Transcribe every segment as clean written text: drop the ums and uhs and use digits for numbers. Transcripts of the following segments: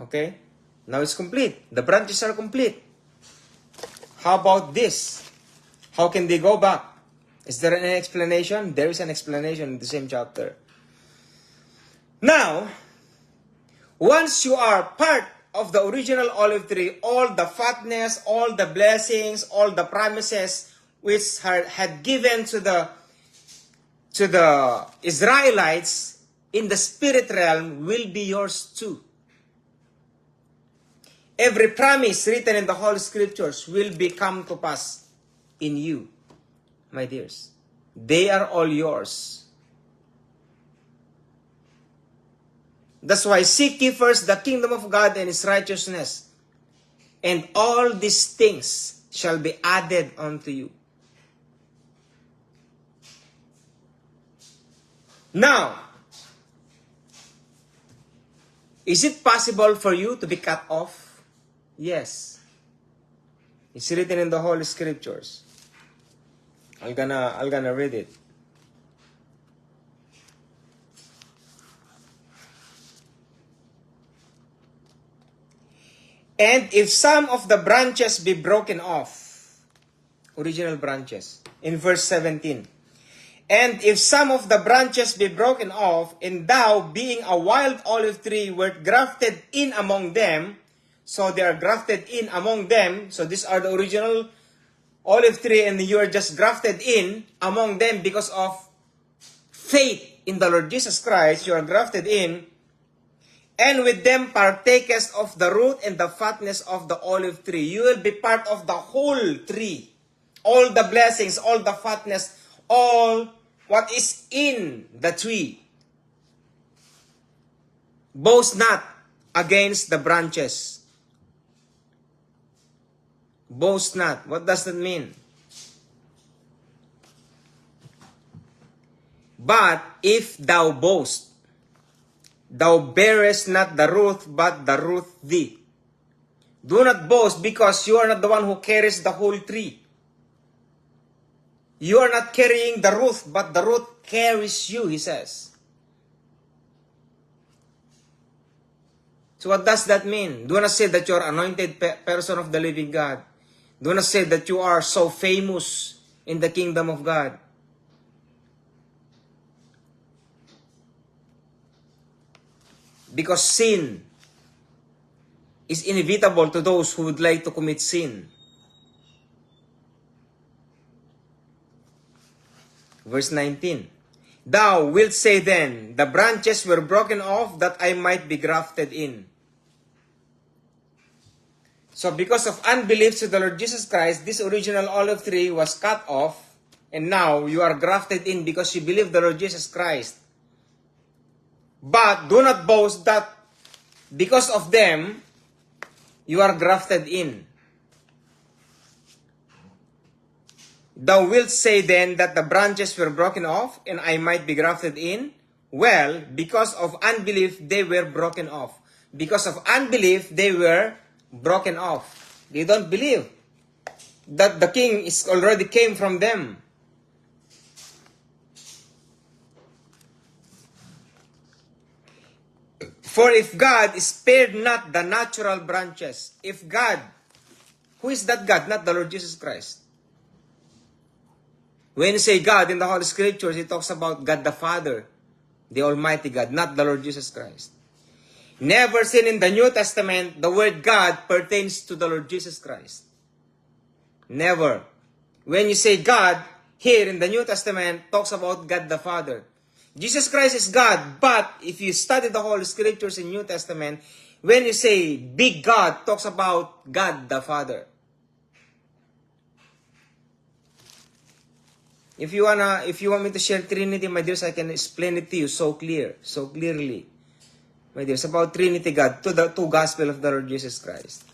Okay? Now it's complete. The branches are complete. How about this? How can they go back? Is there an explanation? There is an explanation in the same chapter. Now, once you are part of the original olive tree, all the fatness, all the blessings, all the promises which had given to the Israelites in the spirit realm will be yours too. Every promise written in the Holy Scriptures will become to pass in you, my dears. They are all yours. That's why seek ye first the kingdom of God and His righteousness, and all these things shall be added unto you. Now, is it possible for you to be cut off? Yes. It's written in the Holy Scriptures. I'm gonna read it. And if some of the branches be broken off, original branches, in verse 17. And if some of the branches be broken off, and thou, being a wild olive tree, wert grafted in among them, so they are grafted in among them, so these are the original olive tree, and you are just grafted in among them because of faith in the Lord Jesus Christ, you are grafted in, and with them partakest of the root and the fatness of the olive tree. You will be part of the whole tree. All the blessings, all the fatness, all what is in the tree. Boast not against the branches. Boast not. What does that mean? But if thou boast, thou bearest not the root, but the root thee. Do not boast, because you are not the one who carries the whole tree. You are not carrying the root, but the root carries you, he says. So what does that mean? Do not say that you are anointed person of the living God. Do not say that you are so famous in the kingdom of God. Because sin is inevitable to those who would like to commit sin. Verse 19. Thou wilt say then, the branches were broken off that I might be grafted in. So because of unbelief to the Lord Jesus Christ, this original olive tree was cut off, and now you are grafted in because you believe the Lord Jesus Christ. But do not boast that because of them, you are grafted in. Thou wilt say then that the branches were broken off, and I might be grafted in. Well, because of unbelief, they were broken off. Because of unbelief, they were broken off. They don't believe that the king is already came from them. For if God spared not the natural branches, if God, who is that God? Not the Lord Jesus Christ. When you say God in the Holy Scriptures, it talks about God the Father, the Almighty God, not the Lord Jesus Christ. Never seen in the New Testament, the word God pertains to the Lord Jesus Christ. Never. When you say God, here in the New Testament, talks about God the Father. Jesus Christ is God, but if you study the Holy Scriptures in New Testament, when you say big God, talks about God the Father. If you want me to share Trinity, my dears, I can explain it to you so clearly. My dears, about Trinity God, to the two gospel of the Lord Jesus Christ.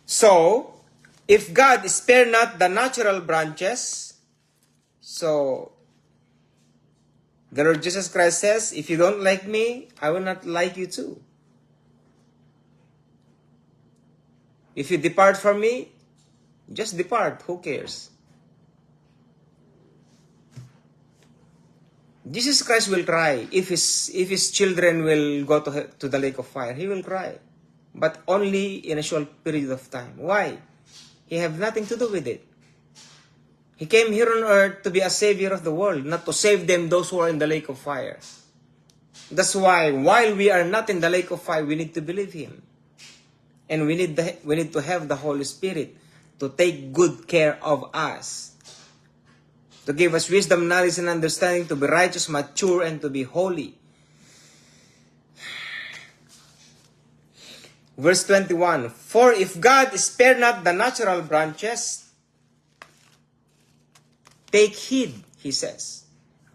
So, if God spare not the natural branches, so the Lord Jesus Christ says, if you don't like me, I will not like you too. If you depart from me, just depart. Who cares? Jesus Christ will cry if his children will go to the lake of fire. He will cry, but only in a short period of time. Why? He have nothing to do with it. He came here on earth to be a savior of the world, not to save them, those who are in the lake of fire. That's why, while we are not in the lake of fire, we need to believe Him. And we need to have the Holy Spirit to take good care of us, to give us wisdom, knowledge, and understanding, to be righteous, mature, and to be holy. Verse 21, for if God spare not the natural branches, take heed, he says.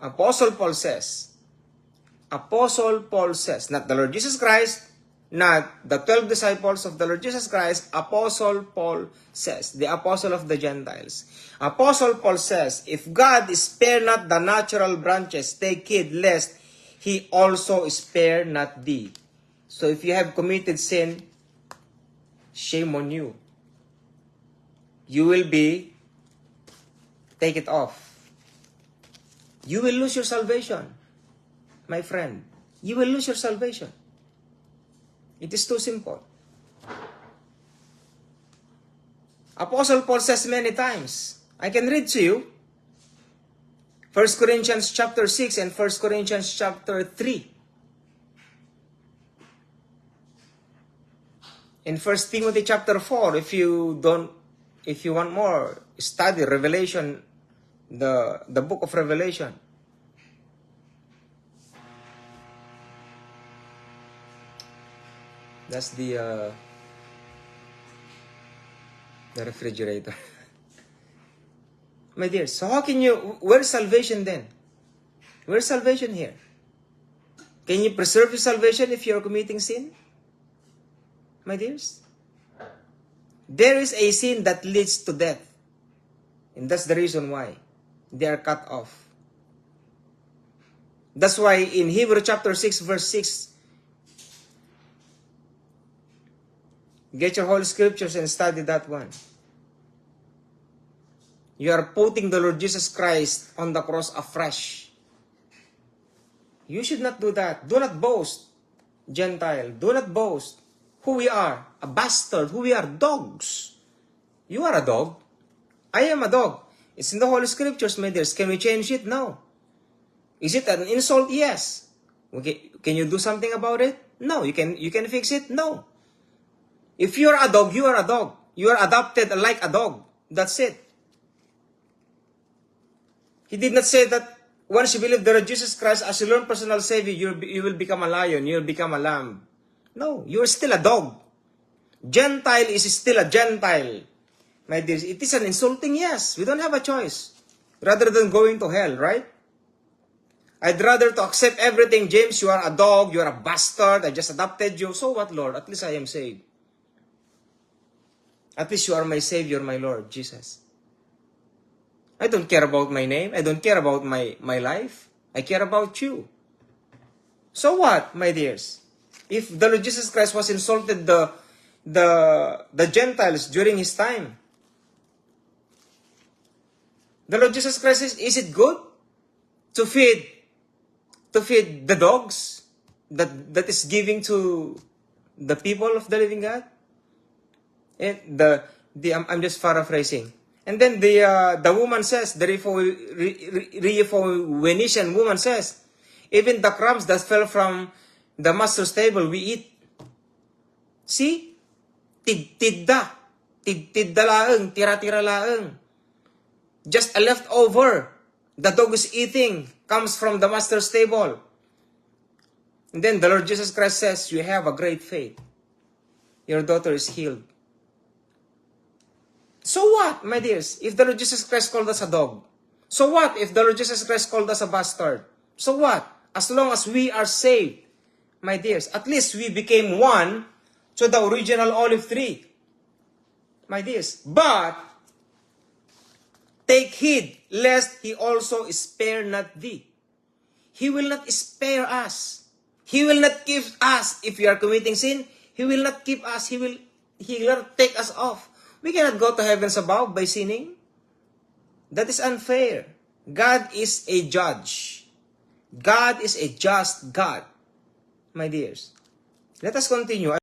Apostle Paul says, not the Lord Jesus Christ, not the 12 disciples of the Lord Jesus Christ. Apostle Paul says, the apostle of the Gentiles. Apostle Paul says, if God spare not the natural branches, take heed lest He also spare not thee. So if you have committed sin, shame on you. You will be, take it off. You will lose your salvation, my friend. You will lose your salvation. It is too simple. Apostle Paul says many times, I can read to you, 1 Corinthians chapter 6 and 1 Corinthians chapter 3. In 1 Timothy chapter 4, if you want more, study Revelation, the book of Revelation. That's the refrigerator. My dear, so how can you, where's salvation then? Where's salvation here? Can you preserve your salvation if you're committing sin? My dears, there is a sin that leads to death. And that's the reason why they are cut off. That's why in Hebrew chapter 6 verse 6, get your Holy Scriptures and study that one. You are putting the Lord Jesus Christ on the cross afresh. You should not do that. Do not boast, Gentile. Do not boast who we are. A bastard. Who we are. Dogs. You are a dog. I am a dog. It's in the Holy Scriptures, my dears. Can we change it? No. Is it an insult? Yes. Okay. Can you do something about it? No. You can fix it? No. If you are a dog, you are a dog. You are adopted like a dog. That's it. He did not say that once you believe the Lord Jesus Christ as your Lord personal Savior, you will become a lion, you will become a lamb. No, you are still a dog. Gentile is still a Gentile. My dear, it is an insulting, yes. We don't have a choice. Rather than going to hell, right? I'd rather to accept everything. James, you are a dog, you are a bastard, I just adopted you. So what, Lord? At least I am saved. At least you are my Savior, my Lord, Jesus. I don't care about my name. I don't care about my life. I care about you. So what, my dears? If the Lord Jesus Christ was insulted the Gentiles during His time, the Lord Jesus Christ, is it good to feed the dogs that is giving to the people of the living God? And I'm just paraphrasing. And then the woman says, the Reformation woman says, even the crumbs that fell from the master's table, we eat. See? Tidda laeng, tira-tira laeng. Just a leftover. The dog is eating, comes from the master's table. And then the Lord Jesus Christ says, you have a great faith. Your daughter is healed. So what, my dears, if the Lord Jesus Christ called us a dog? So what if the Lord Jesus Christ called us a bastard? So what? As long as we are saved, my dears, at least we became one to the original olive tree. My dears, but take heed lest He also spare not thee. He will not spare us. He will not keep us if we are committing sin. He will not keep us. He will not take us off. We cannot go to heavens above by sinning. That is unfair. God is a judge. God is a just God, my dears. Let us continue.